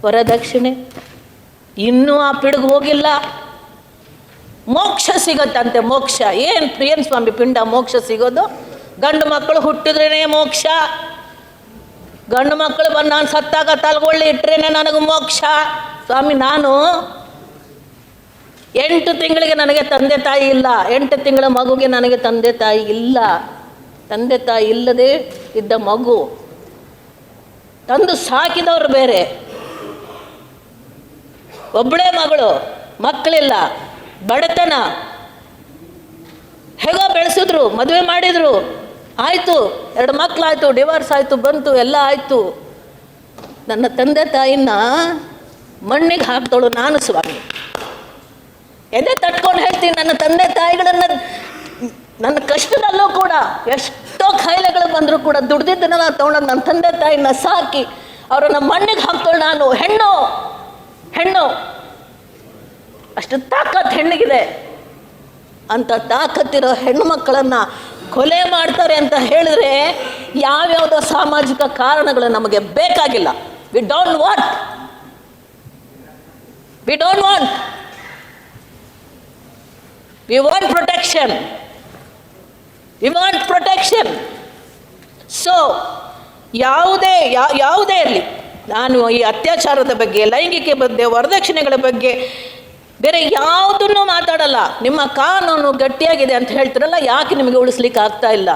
ವರದಕ್ಷಿಣೆ ಇನ್ನೂ ಆ ಪಿಡುಗು ಹೋಗಿಲ್ಲ. ಮೋಕ್ಷ ಸಿಗತ್ತಂತೆ. ಮೋಕ್ಷ ಏನು ಸ್ವಾಮಿ ಪಿಂಡ ಮೋಕ್ಷ ಸಿಗೋದು? ಗಂಡು ಮಕ್ಕಳು ಹುಟ್ಟಿದ್ರೇ ಮೋಕ್ಷ. ಗಂಡು ಮಕ್ಕಳು ಬಂದು ನಾನು ಸತ್ತಾಗ ತಲೆಗೊಳ್ಳಿ ಇಟ್ರೇನೆ ನನಗೆ ಮೋಕ್ಷ. ಸ್ವಾಮಿ ನಾನು 8 ತಿಂಗಳಿಗೆ ನನಗೆ ತಂದೆ ತಾಯಿ ಇಲ್ಲ, 8 ತಿಂಗಳ ಮಗುಗೆ ನನಗೆ ತಂದೆ ತಾಯಿ ಇಲ್ಲ. ತಂದೆ ತಾಯಿ ಇಲ್ಲದೆ ಇದ್ದ ಮಗು ತಂದು ಸಾಕಿದವರು ಬೇರೆ. ಒಬ್ಬಳೇ ಮಗಳು, ಮಕ್ಕಳಿಲ್ಲ, ಬಡತನ, ಹೇಗೋ ಬೆಳೆಸಿದ್ರು, ಮದುವೆ ಮಾಡಿದರು, ಆಯಿತು, 2 ಮಕ್ಕಳಾಯಿತು, ಡಿವೋರ್ಸ್ ಆಯಿತು, ಬಂತು, ಎಲ್ಲ ಆಯಿತು. ನನ್ನ ತಂದೆ ತಾಯಿನ ಮಣ್ಣಿಗೆ ಹಾಕ್ದವಳು ನಾನು ಸ್ವಾಮಿ. ಎದೆ ತಟ್ಕೊಂಡು ಹೇಳ್ತೀನಿ, ನನ್ನ ತಂದೆ ತಾಯಿಗಳನ್ನು ನನ್ನ ಕಷ್ಟದಲ್ಲೂ ಕೂಡ ಎಷ್ಟೋ ಕಾಯಿಲೆಗಳು ಬಂದರೂ ಕೂಡ ದುಡ್ದಿದ್ದನ್ನೆಲ್ಲ ತೊಗೊಂಡು ನನ್ನ ತಂದೆ ತಾಯಿನ ಸಾಕಿ ಅವರನ್ನು ಮಣ್ಣಿಗೆ ಹಾಕ್ದವಳು ನಾನು. ಹೆಣ್ಣು ಅಷ್ಟು ತಾಕತ್ತು ಹೆಣ್ಣಿಗಿದೆ. ಅಂಥ ತಾಕತ್ತಿರೋ ಹೆಣ್ಣು ಮಕ್ಕಳನ್ನು ಕೊಲೆ ಮಾಡ್ತಾರೆ ಅಂತ ಹೇಳಿದ್ರೆ ಯಾವ್ಯಾವುದೋ ಸಾಮಾಜಿಕ ಕಾರಣಗಳು ನಮಗೆ ಬೇಕಾಗಿಲ್ಲ. We don't want. We want protection. So ಯಾವುದೇ ಇರಲಿ, ನಾನು ಈ ಅತ್ಯಾಚಾರದ ಬಗ್ಗೆ, ಲೈಂಗಿಕ ಬಗ್ಗೆ, ವರದಕ್ಷಿಣೆಗಳ ಬಗ್ಗೆ ಬೇರೆ ಯಾವುದನ್ನು ಮಾತಾಡಲ್ಲ. ನಿಮ್ಮ ಕಾನೂನು ಗಟ್ಟಿಯಾಗಿದೆ ಅಂತ ಹೇಳ್ತಿರಲ್ಲ, ಯಾಕೆ ನಿಮಗೆ ಉಳಿಸ್ಲಿಕ್ಕೆ ಆಗ್ತಾ ಇಲ್ಲ?